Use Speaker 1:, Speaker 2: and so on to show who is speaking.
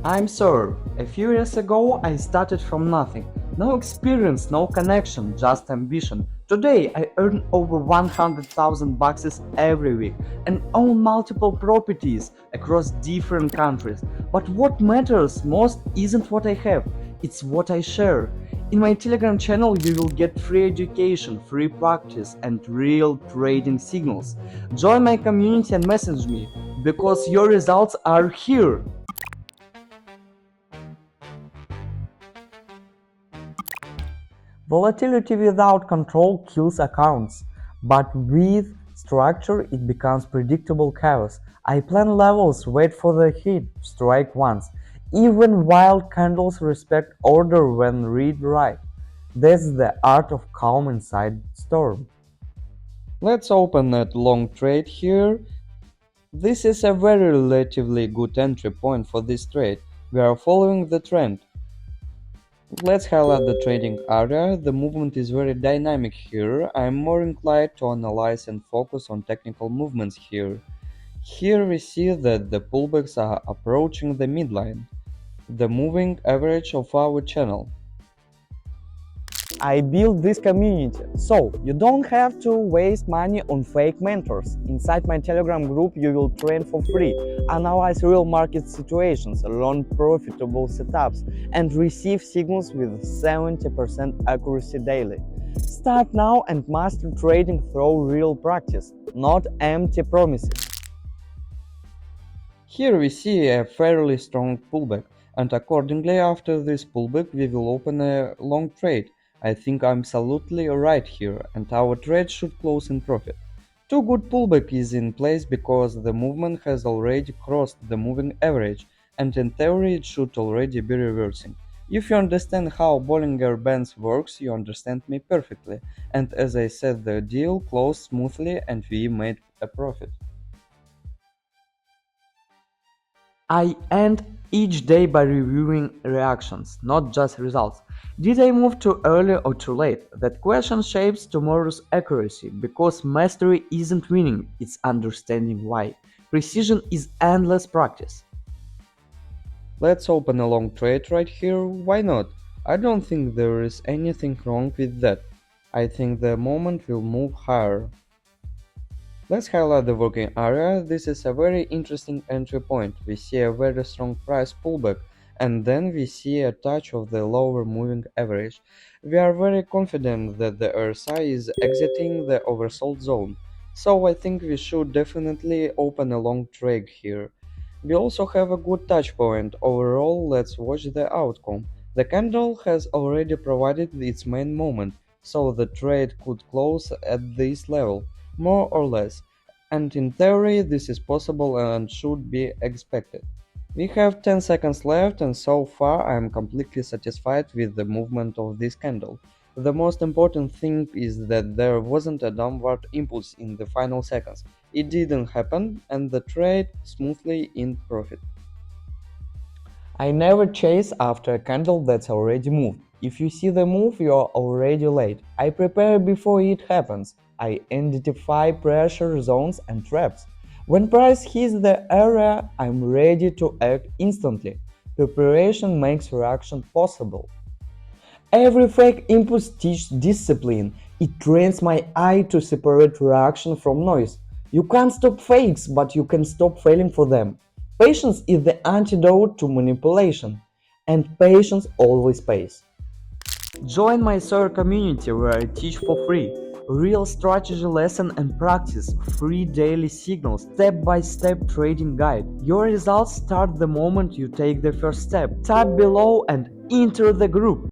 Speaker 1: I'm Sawyer. A few years ago, I started from nothing. No experience, no connection, just ambition. Today, I earn over 100,000 bucks every week and own multiple properties across different countries. But what matters most isn't what I have, it's what I share. In my Telegram channel, you will get free education, free practice, and real trading signals. Join my community and message me because your results are here. Volatility without control kills accounts, but with structure it becomes predictable chaos. I plan levels, wait for the hit, strike once. Even wild candles respect order when read right. That's the art of calm inside storm. Let's open that long trade here. This is a very relatively good entry point for this trade. We are following the trend. Let's highlight the trading area. The movement is very dynamic here. I'm more inclined to analyze and focus on technical movements here. Here we see that the pullbacks are approaching the midline, the moving average of our channel. I built this community, so you don't have to waste money on fake mentors. Inside my Telegram group, you will train for free, analyze real market situations, learn profitable setups, and receive signals with 70% accuracy daily. Start now and master trading through real practice, not empty promises. Here we see a fairly strong pullback, and accordingly after this pullback we will open a long trade. I think I'm absolutely right here, and our trade should close in profit. Two good pullback is in place because the movement has already crossed the moving average, and in theory it should already be reversing. If you understand how Bollinger Bands works, you understand me perfectly, and as I said, the deal closed smoothly and we made a profit. I end each day by reviewing reactions, not just results. Did I move too early or too late? That question shapes tomorrow's accuracy because mastery isn't winning, it's understanding why. Precision is endless practice. Let's open a long trade right here, why not? I don't think there is anything wrong with that. I think the moment will move higher. Let's highlight the working area. This is a very interesting entry point. We see a very strong price pullback and then we see a touch of the lower moving average. We are very confident that the RSI is exiting the oversold zone. So I think we should definitely open a long trade here. We also have a good touch point. Overall, let's watch the outcome. The candle has already provided its main moment, so the trade could close at this level more or less, and in theory this is possible and should be expected. We have 10 seconds left and so far I am completely satisfied with the movement of this candle. The most important thing is that there wasn't a downward impulse in the final seconds. It didn't happen and the trade smoothly in profit. I never chase after a candle that's already moved. If you see the move, you are already late. I prepare before it happens. I identify pressure zones and traps. When price hits the area, I'm ready to act instantly. Preparation makes reaction possible. Every fake impulse teaches discipline. It trains my eye to separate reaction from noise. You can't stop fakes, but you can stop failing for them. Patience is the antidote to manipulation, and patience always pays. Join my Sawyer community where I teach for free. Real strategy lesson and practice, free daily signals, step-by-step trading guide. Your results start the moment you take the first step. Tap below and enter the group.